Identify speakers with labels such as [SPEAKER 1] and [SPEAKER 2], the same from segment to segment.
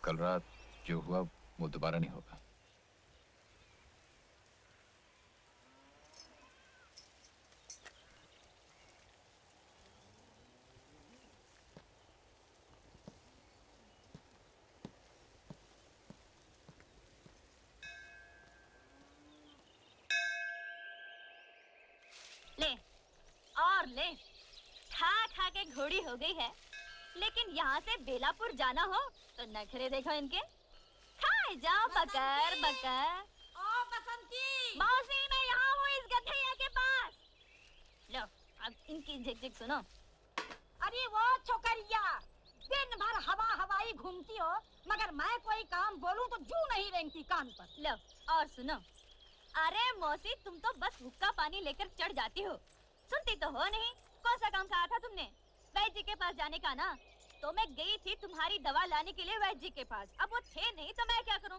[SPEAKER 1] कल रात जो हुआ वो दोबारा नहीं होगा।
[SPEAKER 2] ले और ले, खा खा के घोड़ी हो गई है, लेकिन यहाँ से बेलापुर जाना हो तो नखरे देखो इनके। खाए जाओ बकर बकर।
[SPEAKER 3] ओ बसंती,
[SPEAKER 2] मौसी मैं यहाँ हूँ इस गधैया के पास। लो अब इनकी झिक-झिक सुनो।
[SPEAKER 3] अरे वो छोकरिया, दिन भर हवा हवाई घूमती हो, मगर मैं कोई काम बोलूं तो जू नहीं रेंगती कान पर।
[SPEAKER 2] लो और सुनो। अरे मौसी तुम तो बस हुक्का पानी लेकर चढ़ जाती हो, सुनती तो हो नहीं। कौन सा काम कहा था तुमने? वैद्य जी के पास जाने का ना। तो मैं गई थी तुम्हारी दवा लाने के लिए वैद्य जी के पास, अब वो थे नहीं तो मैं क्या करूं?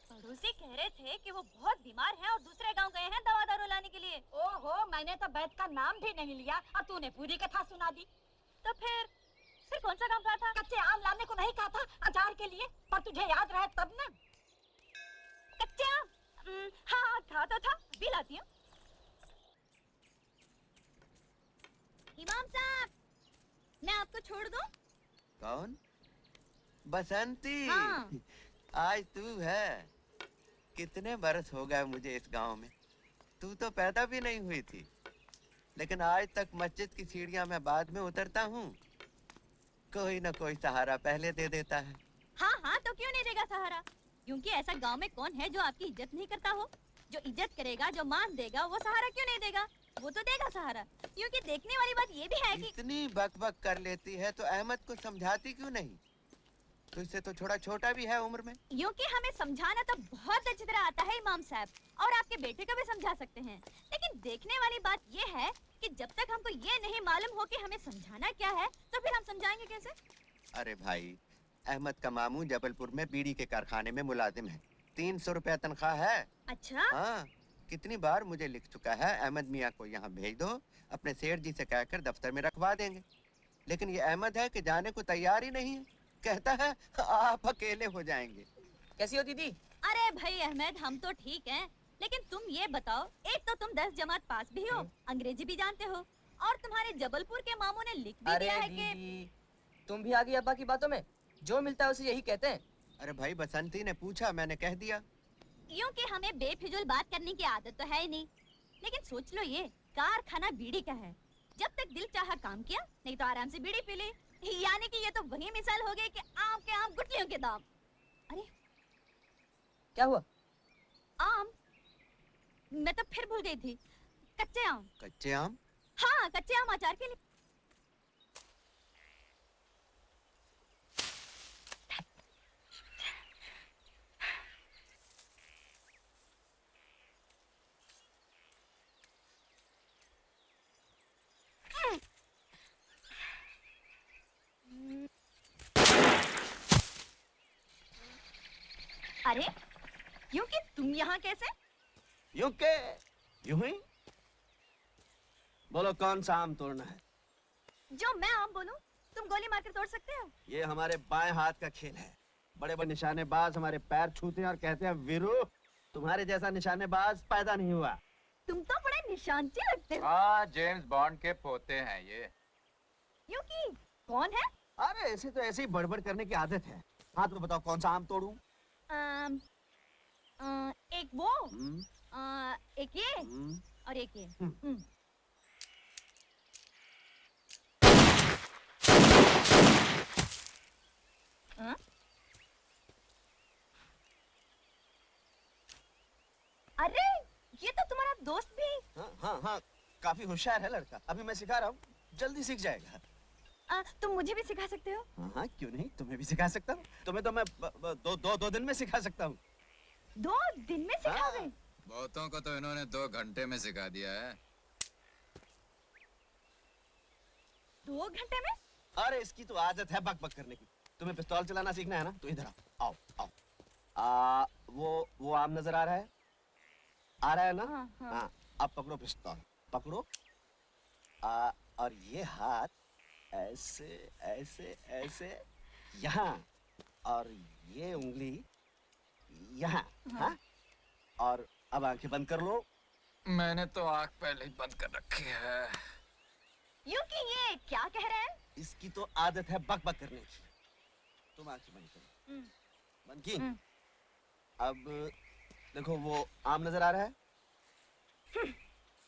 [SPEAKER 2] पड़ोसी कह रहे थे कि वो बहुत बीमार हैं और दूसरे गांव गए हैं दवा दारू लाने के लिए।
[SPEAKER 3] ओहो, मैंने तो वैद्य का नाम भी नहीं लिया और तूने पूरी कथा सुना दी।
[SPEAKER 2] तो फिर कौन सा काम कहा था?
[SPEAKER 3] कच्चे आम लाने को नहीं कहा था अचार के लिए, पर तुझे याद रहे तब ना।
[SPEAKER 2] कच्चे आम? हाँ था तो था, अभी लाती हूँ। इमाम साहब, मैं आपको छोड़ दूं?
[SPEAKER 4] कौन? बसंती।
[SPEAKER 2] हाँ।
[SPEAKER 4] आज तू है। कितने बरस हो गए मुझे इस गांव में, तू तो पैदा भी नहीं हुई थी, लेकिन आज तक मस्जिद की सीढ़ियां मैं बाद में उतरता हूँ, कोई ना कोई सहारा पहले दे देता है।
[SPEAKER 2] हाँ हाँ, तो क्यों नहीं देगा सहारा? क्योंकि ऐसा गांव में कौन है जो आपकी इज्जत नहीं करता हो? जो इज्जत करेगा, जो मान देगा, वो सहारा क्यों नहीं देगा? वो तो देगा सहारा। क्योंकि देखने वाली बात ये भी है कि
[SPEAKER 4] इतनी बकबक कर लेती है तो अहमद को समझाती क्यों नहीं? तुझसे तो थोड़ा छोटा भी है उम्र में।
[SPEAKER 2] क्योंकि हमें समझाना तो बहुत अच्छी तरह आता है इमाम साहब, और आपके बेटे को भी समझा सकते हैं। लेकिन देखने वाली बात ये है कि जब तक हमको ये नहीं मालूम हो कि हमें समझाना क्या है, तो फिर हम समझाएंगे कैसे?
[SPEAKER 4] अरे भाई, अहमद का मामू जबलपुर में बीड़ी के कारखाने में मुलाजिम है, 300 रुपया तनख्वाह है।
[SPEAKER 2] अच्छा?
[SPEAKER 4] हाँ, कितनी बार मुझे लिख चुका है, अहमद मियाँ को यहाँ भेज दो, अपने सेठ जी से कहकर दफ्तर में रखवा देंगे। लेकिन ये अहमद है कि जाने को तैयार ही नहीं है, कहता है आप अकेले हो जाएंगे।
[SPEAKER 5] कैसी हो दीदी?
[SPEAKER 2] अरे भाई अहमद, हम तो ठीक हैं, लेकिन तुम ये बताओ, एक तो तुम 10 जमात पास भी हो, अंग्रेजी भी जानते हो, और तुम्हारे जबलपुर के मामू ने लिख भी दिया है कि
[SPEAKER 5] तुम भी आ गई अब्बा की बातों में, जो मिलता है उसे यही कहते हैं।
[SPEAKER 4] अरे भाई, बसंती ने पूछा, मैंने कह दिया।
[SPEAKER 2] यूं कि हमें बेफिजूल बात करने की आदत तो है ही नहीं, लेकिन सोच लो ये कारखाना बीड़ी का है, जब तक दिल चाहा काम किया, नहीं तो आराम से बीड़ी पी ली। यानी कि ये तो वही मिसाल हो गई कि आम के आम गुठलियों के दाम। अरे
[SPEAKER 5] क्या हुआ?
[SPEAKER 2] आम? मैं तो फिर भूल गई थी, कच्चे आम।
[SPEAKER 4] कच्चे आम?
[SPEAKER 2] हाँ, कच्चे आम अचार के लिए। अरे क्योंकि तुम यहाँ कैसे?
[SPEAKER 6] यूं के यूं ही। बोलो कौन सा आम तोड़ना है?
[SPEAKER 2] जो मैं आम बोलूं तुम गोली मारकर तोड़ सकते हो।
[SPEAKER 6] ये हमारे बाएं हाथ का खेल है। बड़े बड़े निशानेबाज हमारे पैर छूते हैं और कहते हैं वीरू, तुम्हारे जैसा निशानेबाज पैदा नहीं हुआ।
[SPEAKER 2] तुम तो बड़े निशानची लगते हो।
[SPEAKER 1] हाँ, जेम्स बॉन्ड के पोते हैं ये।
[SPEAKER 2] क्योंकि कौन है?
[SPEAKER 6] अरे ऐसे तो ऐसे ही बड़बड़ करने की आदत है। हाँ तो बताओ कौन सा आम तोड़ूं?
[SPEAKER 2] एक वो, एक ये
[SPEAKER 6] हम्म।
[SPEAKER 2] और एक ये। अरे ये तो तुम्हारा दोस्त भी।
[SPEAKER 6] हाँ हाँ हाँ, काफी होशियार है लड़का। अभी मैं सिखा रहा हूँ, जल्दी सीख जाएगा।
[SPEAKER 2] तुम मुझे भी सिखा सकते हो।
[SPEAKER 6] हाँ हाँ, क्यों नहीं, तुम्हें भी सिखा सकता हूँ। तुम्हें तो मैं दो दिन में सिखा सकता हूँ।
[SPEAKER 2] 2 दिन में सिखाओगे?
[SPEAKER 1] बहुतों को तो इन्होंने 2 घंटे में सिखा दिया है।
[SPEAKER 2] 2 घंटे में?
[SPEAKER 6] अरे इसकी तो आदत है बक बक करने की। तुम्हें पिस्तौल चलाना सीखना है ना, तो इधर आओ आओ आओ। वो आम नजर आ रहा है? आ रहा है ना?
[SPEAKER 2] हाँ, हाँ।
[SPEAKER 6] हाँ, अब पकड़ो पिस्तौल, पकड़ो। और ये हाथ ऐसे ऐसे ऐसे यहाँ, और ये उंगली यहाँ, हाँ? और अब आंखें बंद कर लो।
[SPEAKER 1] मैंने तो आंख पहले ही बंद कर रखी है।
[SPEAKER 2] यूं कि ये क्या कह रहे हैं?
[SPEAKER 6] इसकी तो आदत है बक बक करने की। तुम आंखें बंद करो।
[SPEAKER 2] हम्म।
[SPEAKER 6] बंद की?
[SPEAKER 2] हम्म।
[SPEAKER 6] अब देखो वो आम नजर आ रहा है?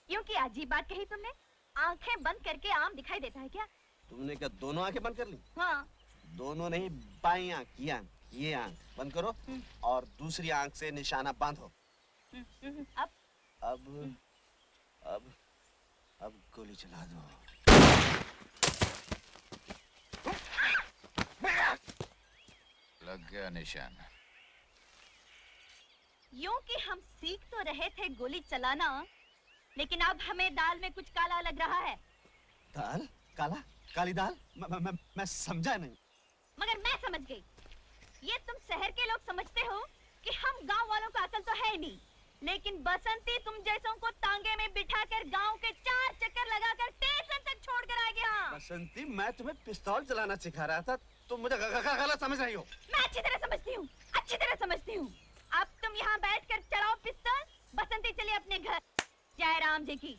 [SPEAKER 2] यूं कि अजीब बात कही तुमने। आंखें बंद करके आम दिखाई देता है क्या?
[SPEAKER 6] तुमने क्या दोनों आंखें बंद कर ली?
[SPEAKER 2] हाँ।
[SPEAKER 6] दोनों नहीं, बाई आंख, ये आंख बंद करो और दूसरी आंख से निशाना बांधो।
[SPEAKER 2] अब
[SPEAKER 6] अब अब अब गोली चला दो।
[SPEAKER 1] लग गया निशान।
[SPEAKER 2] यूं कि हम सीख तो रहे थे गोली चलाना, लेकिन अब हमें दाल में कुछ काला लग रहा है।
[SPEAKER 6] दाल? काला? काली दाल? मैं समझा नहीं।
[SPEAKER 2] मगर मैं समझ गई। ये तुम शहर के लोग समझते हो कि हम गांव वालों को अकल तो है नहीं, लेकिन बसंती तुम जैसों को तांगे में बिठाकर गांव के 4 चक्कर लगाकर स्टेशन तक छोड़ कर आ गया।
[SPEAKER 6] बसंती, मैं तुम्हें पिस्तौल चलाना सिखा रहा था, तुम मुझे गलत समझ रही हो।
[SPEAKER 2] मैं अच्छी तरह समझती हूँ, अच्छी तरह समझती हूँ। अब तुम यहाँ बैठकर चलाओ पिस्तौल, बसंती चले अपने घर। जय राम जी की।